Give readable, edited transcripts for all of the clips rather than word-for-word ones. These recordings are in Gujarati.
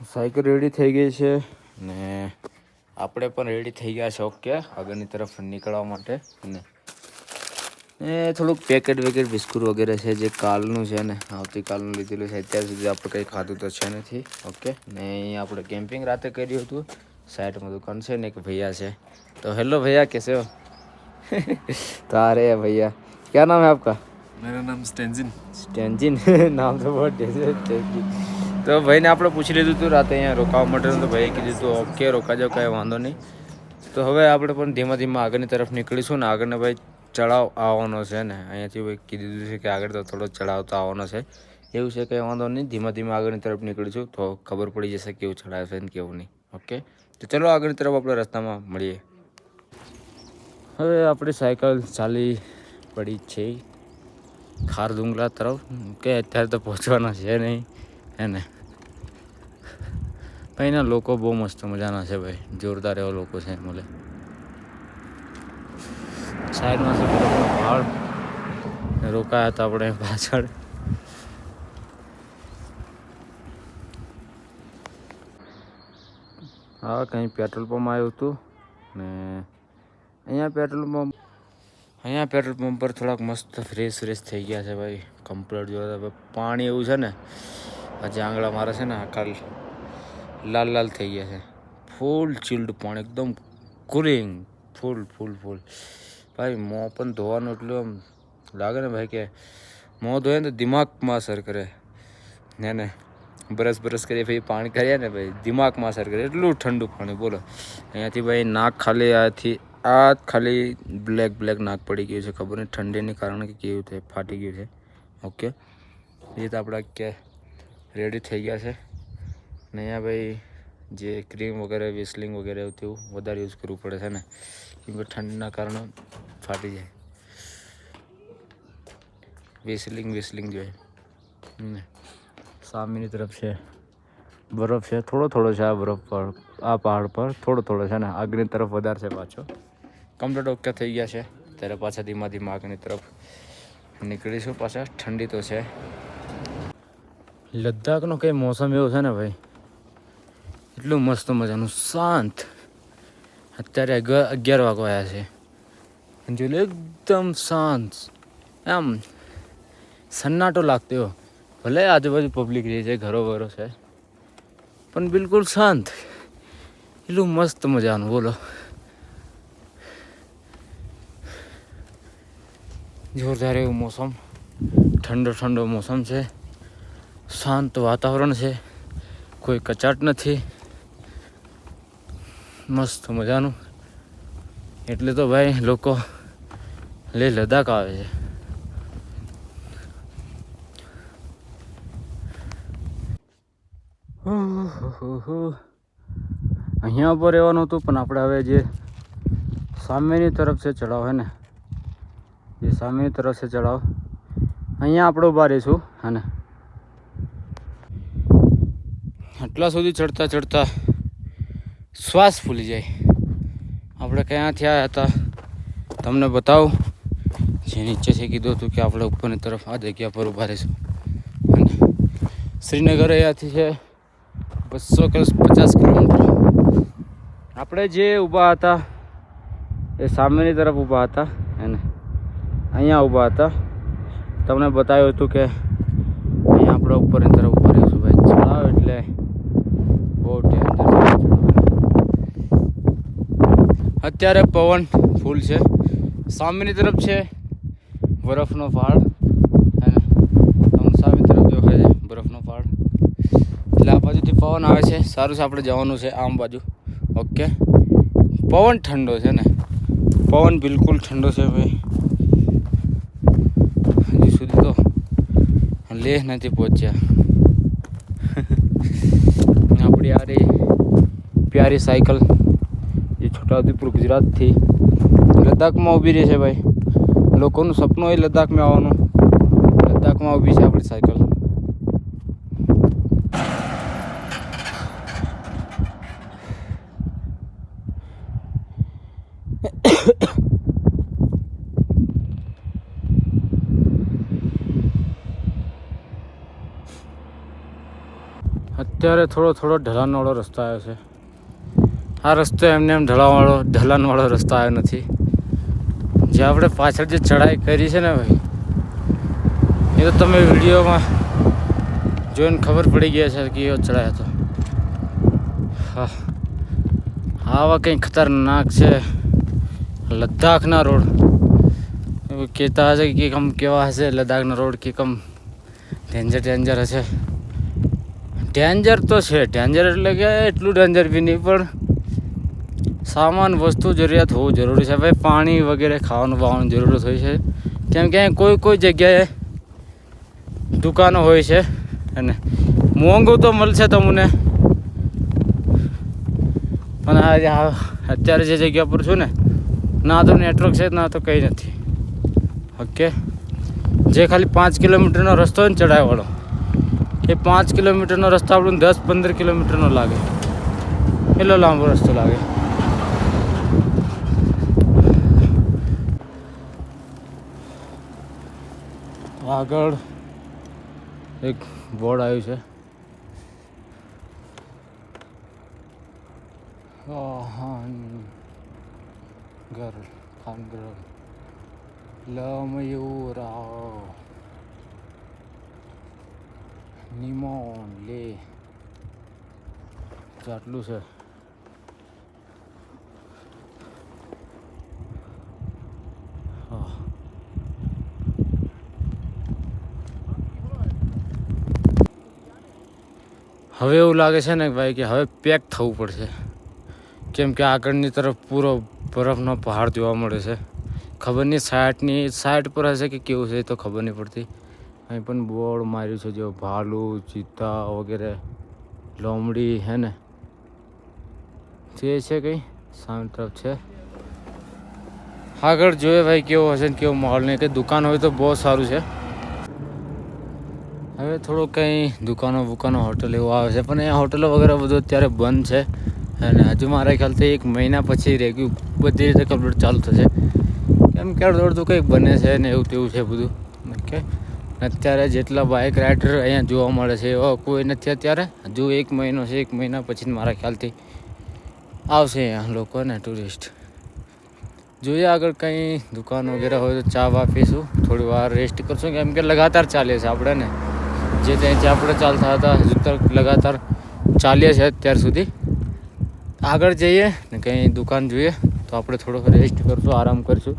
સાયકલ રેડી થઈ ગઈ છે ને આપણે પણ રેડી થઈ ગયા છે. ઓકે, આગળની તરફ નીકળવા માટે. અને થોડુંક પેકેટ બિસ્કુટ વગેરે છે જે કાલનું છે ને આવતીકાલનું લીધેલું છે. અત્યાર સુધી આપણે કંઈ ખાધું તો છે નથી. ઓકે, ને અહીંયા આપણે કેમ્પિંગ રાતે કર્યું હતું. સાઈડમાં દુકાન છે ને એક ભૈયા છે. તો હેલો ભૈયા, कैसे हो? तो आ रहे हैं भैया. क्या नाम है आपका? मेरा नाम स्टेंजिन. સ્ટેન્જિન નામ તો બહુ સ્ટેન્જિન. તો ભાઈને આપણે પૂછી લીધું હતું રાતે અહીંયા રોકાવા માટેનું. તો ભાઈએ કીધું હતું ઓકે રોકાજો, કાંઈ વાંધો નહીં. તો હવે આપણે પણ ધીમા ધીમા આગળની તરફ નીકળીશું ને આગળને ભાઈ ચડાવ આવવાનો છે ને અહીંયાથી ભાઈ કીધું છે કે આગળ તો થોડો ચડાવ તો આવવાનો છે. એવું છે કંઈ વાંધો નહીં, ધીમા ધીમા આગળની તરફ નીકળીશું તો ખબર પડી જશે કેવું ચડાવ છે ને કેવું નહીં. ઓકે, તો ચલો આગળની તરફ આપણે રસ્તામાં મળીએ. હવે આપણી સાયકલ ચાલી પડી છે ખારદુંગલા તરફ, કે અત્યારે તો પહોંચવાના છે નહીં હે ને. અહીંના લોકો બહુ મસ્ત મજાના છે ભાઈ, જોરદાર એવા લોકો છે મળે. સાઈડમાં છે બરફનો પહાડ, રોકાયા હતા આપણે પાછળ. હા, કંઈ પેટ્રોલ પંપ આવ્યું હતું ને અહીંયા પેટ્રોલ પંપ પર થોડાક મસ્ત ફ્રેશ થઈ ગયા છે ભાઈ. કમ્પ્લીટ જો પાણી એવું છે ને, હજી આંગળા મારે છે ને આખા લાલ થઈ ગયા છે. ફૂલ ચિલ્ડ પાણી, એકદમ કુલિંગ, ફૂલ ભાઈ. મોં પણ ધોવાનું એટલું આમ લાગે ને ભાઈ કે મોં ધોય ને તો દિમાગમાં અસર કરે ને બરસ કરીએ ભાઈ પાણી કરીએ ને ભાઈ દિમાગમાં અસર કરે એટલું ઠંડુ પાણી. બોલો, અહીંયાથી ભાઈ નાક ખાલી બ્લેક નાક પડી ગયું છે. ખબર નહીં ઠંડીને કારણે કે કેવું છે, ફાટી ગયું છે. ઓકે, એ તો આપણા કે રેડી થઈ ગયા છે ને અહીંયા ભાઈ જે ક્રીમ વગેરે વેસલિંગ વગેરે તેવું વધારે યુઝ કરવું પડે છે ને, કેમ કે ઠંડીના કારણે ફાટી જાય. વેસલિંગ જોઈએ. સામેની તરફ છે બરફ છે, થોડો છે આ બરફ પર, આ પહાડ પર થોડો છે ને. આગળની તરફ વધારે છે પાછો. કમ્પ્લીટ ઓકે થઈ ગયા છે. ત્યારે પાછા ધીમા આગળની તરફ નીકળીશું. પાછા ઠંડી તો છે. લદ્દાખનો કંઈ મોસમ એવો છે ને ભાઈ, એટલું મસ્ત મજાનું શાંત. અત્યારે 11 વાગવા આવ્યા છે, જો એકદમ શાંત, આમ સન્નાટો લાગતો એવો. ભલે આજુબાજુ પબ્લિક રહી છે, ઘરો છે, પણ બિલકુલ શાંત, એટલું મસ્ત મજાનું. બોલો, જોરદાર એવું મોસમ, ઠંડો મોસમ છે, શાંત વાતાવરણ છે, કોઈ કચાટ નથી, મસ્ત મજાનું. એટલે તો ભાઈ લોકો લદ્દાખ આવે છે. અહીંયા ઉપર રહેવાનું હતું, પણ આપણે હવે જે સામેની તરફ છે ચડાવ હે ને, જે સામેની તરફ છે ચડાવ, અહીંયા આપણે ઊભા રહીશું. અને આટલા સુધી ચડતા શ્વાસ ફૂલી જાય. આપણે ક્યાંથી આવ્યા હતા તમને બતાવું. જે નીચેથી કીધું હતું કે આપણે ઉપરની તરફ આ જગ્યા પર ઊભા રહીશું. અને શ્રીનગર અહીંયાથી છે 250 કિલોમીટર. આપણે જે ઊભા હતા એ સામેની તરફ ઊભા હતા અને અહીંયા ઊભા હતા. તમને બતાવ્યું હતું કે અહીંયા આપણે ઉપરની તરફ ઊભા રહીશું ભાઈ. ચડાવ એટલે બહુ ડેન્જર. અત્યારે પવન ફૂલ છે. સામેની તરફ છે બરફનો પહાડ અને સામેની તરફ દેખાય છે બરફનો પહાડ. એટલે આ બાજુથી પવન આવે છે. સારું છે, આપણે જવાનું છે આમ બાજુ. ઓકે, પવન ઠંડો છે ને, પવન બિલકુલ ઠંડો છે ભાઈ. હજી સુધી તો લેહ નથી પહોંચ્યા. આપણી આ રહી પ્યારી સાયકલ, જે છોટાઉદેપુર ગુજરાતથી લદ્દાખમાં ઊભી રહી છે ભાઈ. લોકોનું સપનું હોય લદ્દાખમાં આવવાનું. લદ્દાખમાં ઊભી છે આપણી સાયકલ. અત્યારે થોડો ઢલાનવાળો રસ્તો આવ્યો છે. આ રસ્તો એમને એમ ઢલાનવાળો રસ્તો આવ્યો નથી. જે આપણે પાછળ જે ચઢાઈ કરી છે ને ભાઈ, એ તો તમે વિડીયોમાં જોઈને ખબર પડી ગયા છે કે એવો ચઢાયો હતો. હા, આવા કંઈ ખતરનાક છે લદ્દાખના રોડ. એવું કહેતા હશે કે કમ કેવા હશે લદ્દાખના રોડ, કે કમ ડેન્જર હશે. ડેન્જર તો છે, ડેન્જર એટલે કે એટલું ડેન્જર બી નહીં, પણ સામાન વસ્તુ જરૂરિયાત હોવું જરૂરી છે ભાઈ. પાણી વગેરે ખાવાનું જરૂરત હોય છે, કેમ કે કોઈ જગ્યાએ દુકાનો હોય છે અને મોંઘું તો મળશે તમને, પણ અત્યારે જે જગ્યા પર છું ને, ના તો નેટવર્ક છે ના તો કંઈ નથી. ઓકે, જે ખાલી 5 કિલોમીટરનો રસ્તો હોય ને ચઢાઈવાળો, એ 5 કિલોમીટરનો રસ્તો આપણને 10-15 કિલોમીટરનો લાગે, એટલો લાંબો રસ્તો લાગે. આગળ એક બોર્ડ આવ્યું છે. ખાનગર લમયુરા નિમોન લે આટલું છે. હવે એવું લાગે છે ને ભાઈ કે હવે પેક થવું પડશે, કેમ કે આગળની તરફ પૂરો બરફનો પહાડ જોવા મળે છે. ખબર નહીં સાઈડ પર હશે કે કેવું છે તો ખબર નહીં પડતી. અહીં પણ બોર્ડ માર્યું છે, જો ભાલુ, ચિત્તા વગેરે, લોમડી હે ને જે છે કંઈ સામે તરફ છે. આગળ જોઈએ ભાઈ કેવો હશે ને કેવો માહોલ. નહીં કંઈ દુકાન હોય તો બહુ સારું છે. હવે થોડું કંઈ દુકાનો હોટલ એવું આવે છે, પણ એ હોટલો વગેરે બધું અત્યારે બંધ છે. અને હજુ મારા ખ્યાલથી 1 મહિના પછી બધી રીતે કમ્પ્લીટ ચાલુ થશે, કેમ કે અડધું કંઈક બને છે ને એવું તેવું છે બધું. ઓકે, અત્યારે જેટલા બાઇક રાઇડર અહીંયા જોવા મળે છે એવા કોઈ નથી અત્યારે. હજુ 1 મહિનો છે, 1 મહિના પછી મારા ખ્યાલથી આવશે અહીંયા લોકો ને ટુરિસ્ટ. જોઈએ આગળ કંઈ દુકાન વગેરે હોય તો ચા પીશું, થોડી વાર રેસ્ટ કરશું, કેમ કે લગાતાર ચાલે છે આપણે ને, જે ત્યાંથી આપણે ચાલતા હતા હજુ તક લગાતાર ચાલીએ છે અત્યાર સુધી. આગળ જઈએ ને કંઈ દુકાન જોઈએ તો આપણે થોડોક રેસ્ટ કરશું, આરામ કરીશું.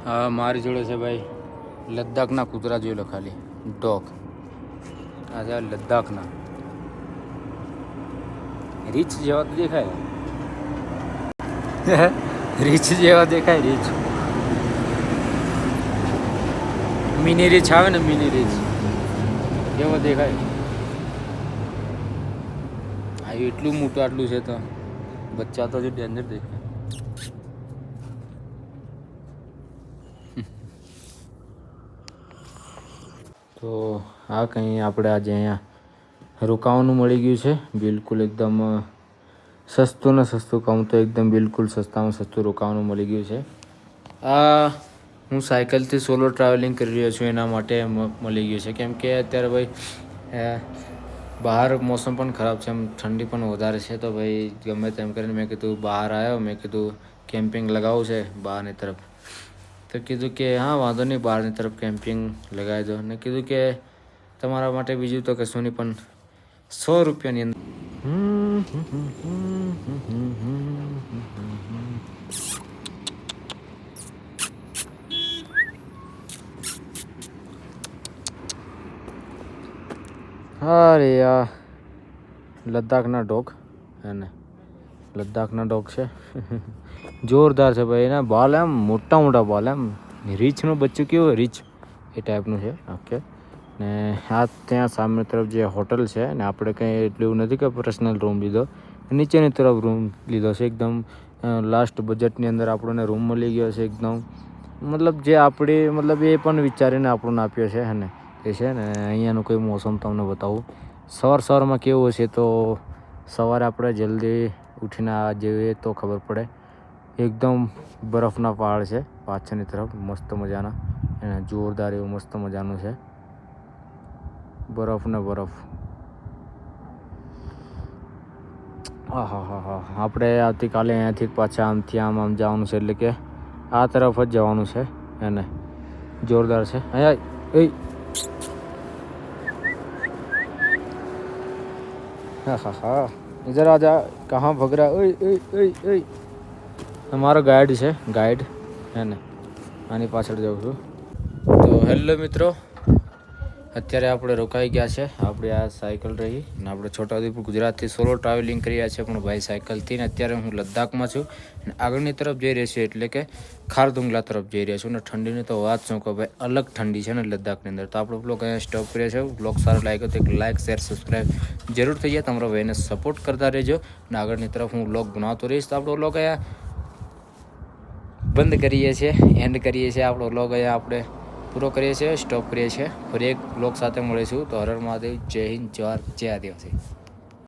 હા, મારી જોડે છે ભાઈ લદ્દાખના કૂતરા. જોઈ લો ખાલી, ડોગ. આ છે લદ્દાખના રીચ જેવા તો દેખાય, રીચ જેવા દેખાય. રીચ મિની રીચ આવે ને, મિની રીચ કેવો દેખાય. આ એટલું મોટું આટલું છે તો બચ્ચા તો જે ડેન્જર દેખાય. તો આ કંઈ આપણે આજે અહીંયા રોકાવાનું મળી ગયું છે. બિલકુલ એકદમ સસ્તું ને સસ્તું કહું તો એકદમ બિલકુલ સસ્તામાં સસ્તું રોકાવાનું મળી ગયું છે. આ હું સાયકલથી સોલો ટ્રાવેલિંગ કરી રહ્યો છું એના માટે મળી ગયું છે, કેમ કે અત્યારે ભાઈ બહાર મોસમ પણ ખરાબ છે, એમ ઠંડી પણ વધારે છે. તો ભાઈ ગમે તેમ કરીને મેં કીધું બહાર આવ્યો, મેં કીધું કેમ્પિંગ લગાવવું છે બહારની તરફ. તો કીધું કે હા વાંધો નહીં, બહારની તરફ કેમ્પિંગ લગાવી દો. ને કીધું કે તમારા માટે બીજું તો કશું નહીં, પણ 100 રૂપિયાની અંદર. અરે યાર, લદ્દાખના ડોગ અને લદ્દાખના ડોગ છે. જોરદાર છે ભાઈ. એના બાલ એમ મોટા મોટા બાલ, એમ રીછનું બચ્ચું કેવું હોય રીછ એ ટાઈપનું છે. ઓકે. ને આ ત્યાં સામે તરફ જે હોટલ છે ને, આપણે કંઈ એટલું એવું નથી કે પર્સનલ રૂમ લીધો, નીચેની તરફ રૂમ લીધો છે. એકદમ લાસ્ટ બજેટની અંદર આપણને રૂમ મળી ગયો છે. એકદમ મતલબ જે આપણી મતલબ એ પણ વિચારીને આપણને આપ્યો છે ને એ છે. ને અહીંયાનું કોઈ મોસમ તમને બતાવું. સવારમાં કેવું હશે તો સવારે આપણે જલ્દી ઉઠીને આ જોઈએ તો ખબર પડે. એકદમ બરફના પહાડ છે પાછળની તરફ, મસ્ત મજાના. એને જોરદાર એવું મસ્ત મજાનું છે, બરફ ને બરફ. હા હા હા હા. આપણે આવતીકાલે અહીંયાથી પાછા આમથી આમ જવાનું છે, એટલે કે આ તરફ જ જવાનું છે. એને જોરદાર છે. અહીંયા હા હા હા, ઇધર આ જા. કहाँ ભગ રહા? ઓય ઓય ઓય ઓય. અમારો ગાઈડ છે, ગાઈડ હે ને, આની પાછળ જાઉં છું. તો હેલો મિત્રો, અત્યારે આપણે રોકાઈ ગયા છે. આપણે આ સાયકલ રહી ને આપણે છોટાઉદેપુર ગુજરાતથી સોલો ટ્રાવેલિંગ કર્યા છે, પણ ભાઈ સાયકલથી. ને અત્યારે હું લદ્દાખમાં છું અને આગળની તરફ જઈ રહ્યો છું, એટલે કે ખારદુંગલા તરફ જઈ રહ્યા છું. ને ઠંડીની તો વાત શું કહો ભાઈ, અલગ ઠંડી છે ને લદ્દાખની અંદર. તો આપણો બ્લોગ અહીંયા સ્ટોપ કરીએ છીએ. બ્લોગ સારો લાગ્યો તો એક લાઇક શેર સબસ્ક્રાઈબ જરૂર થઈ જાય. તમારા ભાઈને સપોર્ટ કરતા રહેજો. અને આગળની તરફ હું બ્લોગ બનાવતો રહીશ. તો આપણો બ્લોગ અહીંયા બંધ કરીએ છીએ, એન્ડ કરીએ છીએ. આપણો બ્લોગ અહીંયા આપણે પૂરો કરીએ છીએ, સ્ટોપ કરીએ છીએ. ફરી એક બ્લોગ સાથે મળીશું. તો હર હર મહાદેવ, જય હિન્દ, જય ભારત, જય આદિવાસી.